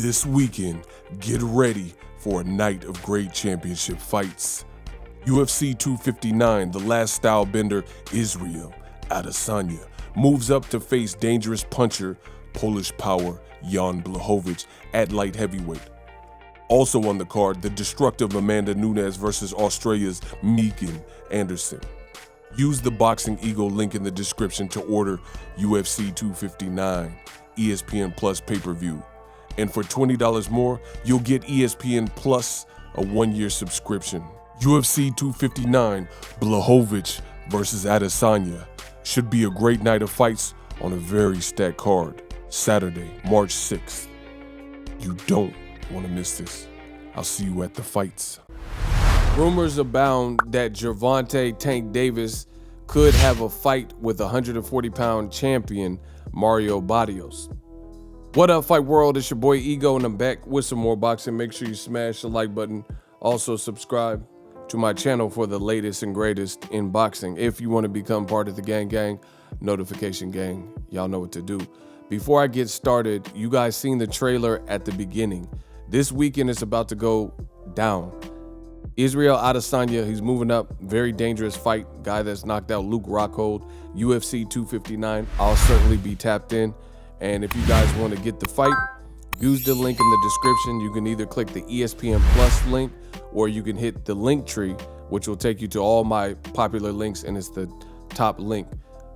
This weekend, get ready for a night of great championship fights. UFC 259, the last style bender, Israel Adesanya, moves up to face dangerous puncher, Polish power, Jan Blachowicz at light heavyweight. Also on the card, the destructive Amanda Nunes versus Australia's Megan Anderson. Use the Boxingego link in the description to order UFC 259, ESPN Plus pay-per-view. And for $20 more, you'll get ESPN Plus, a 1-year subscription. UFC 259, Blachowicz versus Adesanya. Should be a great night of fights on a very stacked card. Saturday, March 6th. You don't want to miss this. I'll see you at the fights. Rumors abound that Gervonta Tank Davis could have a fight with 140-pound champion Mario Barrios. What up, Fight World? It's your boy Ego, and I'm back with some more boxing. Make sure you smash the like button. Also, subscribe to my channel for the latest and greatest in boxing. If you want to become part of the gang, notification gang, y'all know what to do. Before I get started, you guys seen the trailer at the beginning. This weekend is about to go down. Israel Adesanya, he's moving up. Very dangerous fight. Guy that's knocked out Luke Rockhold. UFC 259. I'll certainly be tapped in. And if you guys want to get the fight, use the link in the description. You can either click the ESPN Plus link, or you can hit the link tree, which will take you to all my popular links, and it's the top link.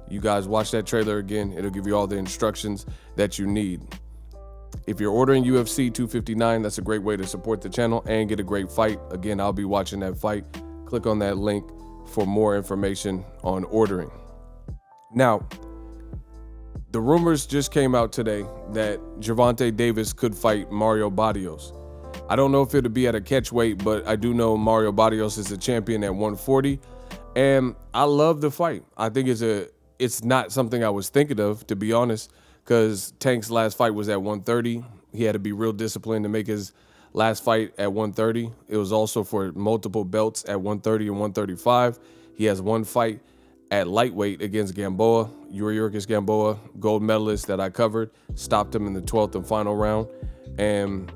You guys watch that trailer again. It'll give you all the instructions that you need. If you're ordering UFC 259, that's a great way to support the channel and get a great fight. Again, I'll be watching that fight. Click on that link for more information on ordering. Now, the rumors just came out today that Gervonta Davis could fight Mario Barrios. I don't know if it'll be at a catch weight, but I do know Mario Barrios is a champion at 140, and I love the fight. I think it's not something I was thinking of, to be honest, because Tank's last fight was at 130. He had to be real disciplined to make his last fight at 130. It was also for multiple belts at 130 and 135. He has one fight at lightweight against Gamboa, Yuriorkis Gamboa, gold medalist that I covered, stopped him in the 12th and final round. And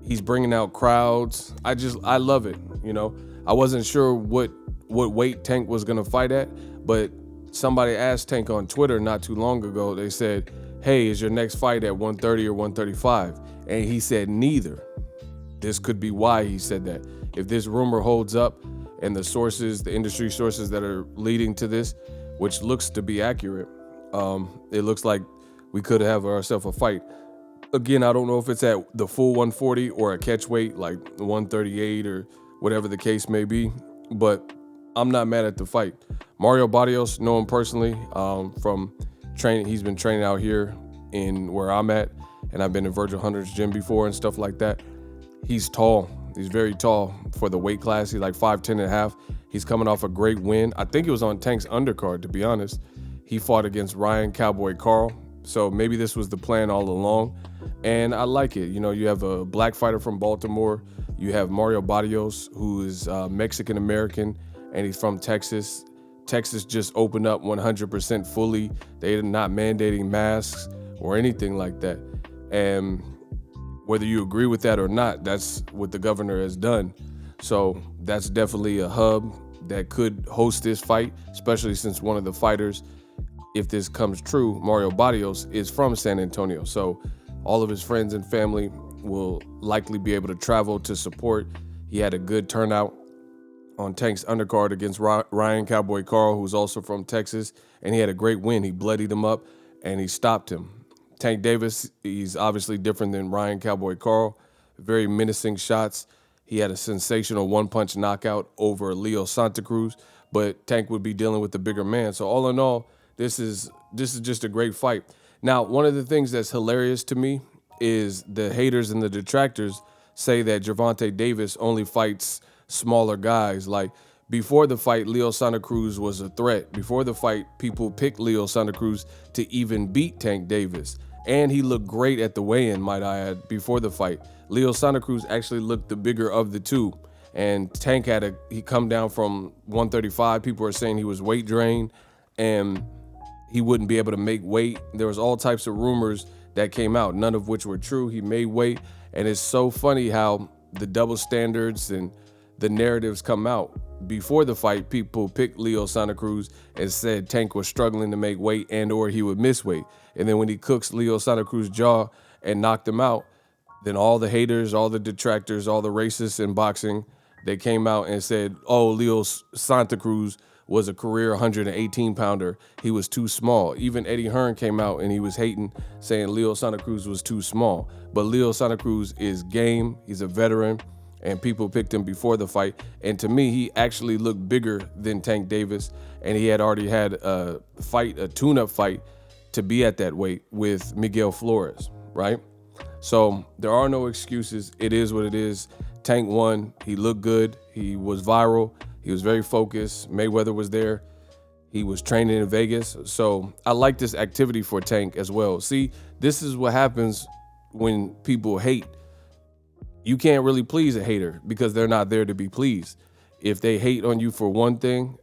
he's bringing out crowds. I love it. You know, I wasn't sure what weight Tank was going to fight at, but somebody asked Tank on Twitter not too long ago. They said, hey, is your next fight at 130 or 135? And he said neither. This could be why he said that. If this rumor holds up, and the sources, the industry sources that are leading to this, which looks to be accurate, it looks like we could have ourselves a fight. Again, I don't know if it's at the full 140 or a catch weight, like 138 or whatever the case may be, but I'm not mad at the fight. Mario Barrios, know him personally from training. He's been training out here in where I'm at, and I've been in Virgil Hunter's gym before and stuff like that. He's tall. He's very tall for the weight class. He's like 5'10 and a half. He's coming off a great win. I think it was on Tank's undercard, to be honest. He fought against Ryan Cowboy Carl. So maybe this was the plan all along. And I like it. You know, you have a black fighter from Baltimore. You have Mario Barrios, who is Mexican-American, and he's from Texas. Texas just opened up 100% fully. They're not mandating masks or anything like that. And whether you agree with that or not, that's what the governor has done. So that's definitely a hub that could host this fight, especially since one of the fighters, if this comes true, Mario Barrios, is from San Antonio. So all of his friends and family will likely be able to travel to support. He had a good turnout on Tank's undercard against Ryan Cowboy Carl, who's also from Texas, and he had a great win. He bloodied him up, and he stopped him. Tank Davis, he's obviously different than Ryan Cowboy Carl. Very menacing shots. He had a sensational one-punch knockout over Leo Santa Cruz, but Tank would be dealing with the bigger man. So all in all, this is just a great fight. Now, one of the things that's hilarious to me is the haters and the detractors say that Gervonta Davis only fights smaller guys. Like, before the fight, Leo Santa Cruz was a threat. Before the fight, people picked Leo Santa Cruz to even beat Tank Davis. And he looked great at the weigh-in, might I add, before the fight. Leo Santa Cruz actually looked the bigger of the two. And Tank he come down from 135. People are saying he was weight drained and he wouldn't be able to make weight. There was all types of rumors that came out, none of which were true. He made weight, and it's so funny how the double standards and the narratives come out. Before the fight, people picked Leo Santa Cruz and said Tank was struggling to make weight and or he would miss weight. And then when he cooks Leo Santa Cruz's jaw and knocked him out, then all the haters, all the detractors, all the racists in boxing, they came out and said, oh, Leo Santa Cruz was a career 118-pounder. He was too small. Even Eddie Hearn came out and he was hating, saying Leo Santa Cruz was too small. But Leo Santa Cruz is game. He's a veteran, and people picked him before the fight. And to me, he actually looked bigger than Tank Davis, and he had already had a fight, a tune-up fight, to be at that weight with Miguel Flores, right? So there are no excuses. It is what it is. Tank won. He looked good. He was viral. He was very focused. Mayweather was there. He was training in Vegas. So I like this activity for Tank as well. See, this is what happens when people hate. You can't really please a hater because they're not there to be pleased. If they hate on you for one thing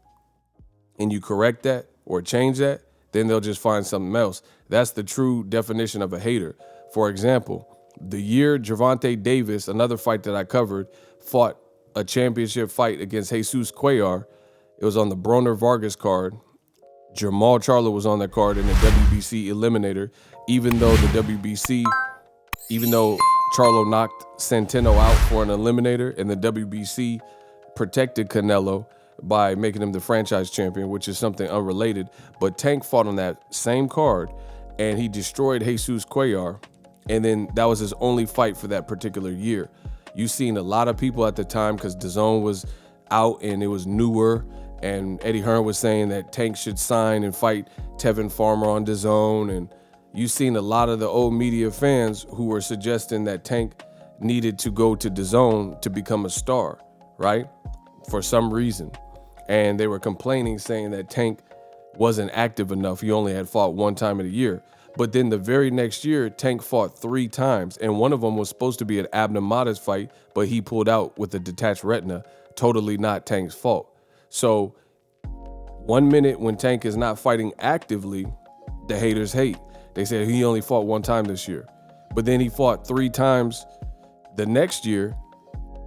and you correct that or change that, then they'll just find something else. That's the true definition of a hater. For example, the year Gervonta Davis, another fight that I covered, fought a championship fight against Jesus Cuellar. It was on the Broner Vargas card. Jamal Charlo was on that card in the WBC Eliminator. Even though Charlo knocked Centeno out for an eliminator, and the WBC protected Canelo by making him the franchise champion, which is something unrelated. But Tank fought on that same card, and he destroyed Jesus Cuellar, and then that was his only fight for that particular year. You've seen a lot of people at the time, because DAZN was out and it was newer, and Eddie Hearn was saying that Tank should sign and fight Tevin Farmer on DAZN, and you've seen a lot of the old media fans who were suggesting that Tank needed to go to DAZN to become a star, right? For some reason. And they were complaining, saying that Tank wasn't active enough. He only had fought one time in a year. But then the very next year, Tank fought 3 times, and one of them was supposed to be an Abner Mares fight, but he pulled out with a detached retina. Totally not Tank's fault. So 1 minute when Tank is not fighting actively, the haters hate. They said he only fought 1 time this year. But then he fought 3 times the next year,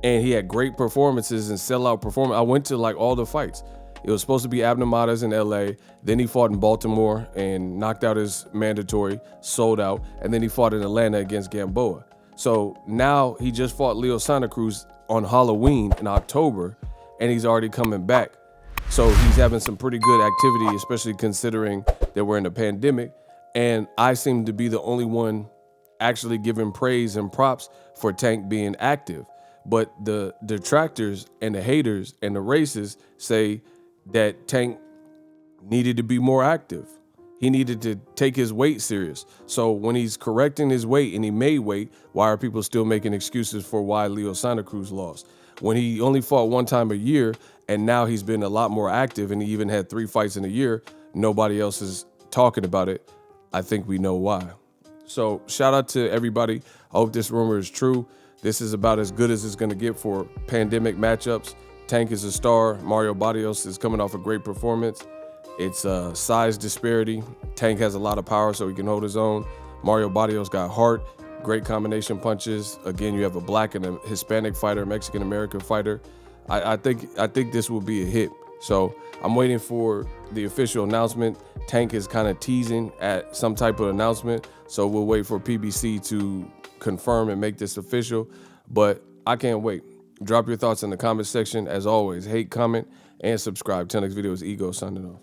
and he had great performances and sellout performance. I went to like all the fights. It was supposed to be Abner Mares in LA. Then he fought in Baltimore and knocked out his mandatory, sold out. And then he fought in Atlanta against Gamboa. So now he just fought Leo Santa Cruz on Halloween in October, and he's already coming back. So he's having some pretty good activity, especially considering that we're in a pandemic. And I seem to be the only one actually giving praise and props for Tank being active. But the detractors and the haters and the racists say that Tank needed to be more active. He needed to take his weight serious. So when he's correcting his weight and he made weight, why are people still making excuses for why Leo Santa Cruz lost? When he only fought 1 time a year, and now he's been a lot more active, and he even had 3 fights in a year, nobody else is talking about it. I think we know why. So shout out to everybody. I hope this rumor is true. This is about as good as it's going to get for pandemic matchups. Tank is a star. Mario Barrios is coming off a great performance. It's a size disparity. Tank has a lot of power, so he can hold his own. Mario Barrios got heart, great combination punches. Again, you have a black and a Hispanic fighter, Mexican-American fighter. I think this will be a hit. So I'm waiting for the official announcement. Tank is kind of teasing at some type of announcement, so we'll wait for PBC to confirm and make this official. But I can't wait. Drop your thoughts in the comment section. As always, hate, comment, and subscribe. Till next video is Ego signing off.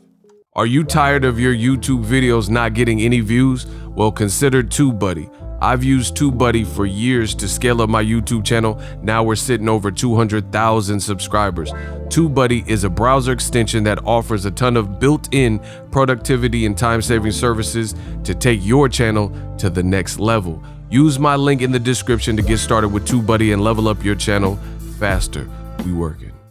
Are you tired of your YouTube videos not getting any views? Well, consider TUBEBUDDY. I've used TUBEBUDDY for years to scale up my YouTube channel. Now we're sitting over 200,000 subscribers. TUBEBUDDY is a browser extension that offers a ton of built-in productivity and time-saving services to take your channel to the next level. Use my link in the description to get started with TUBEBUDDY and level up your channel faster. We working.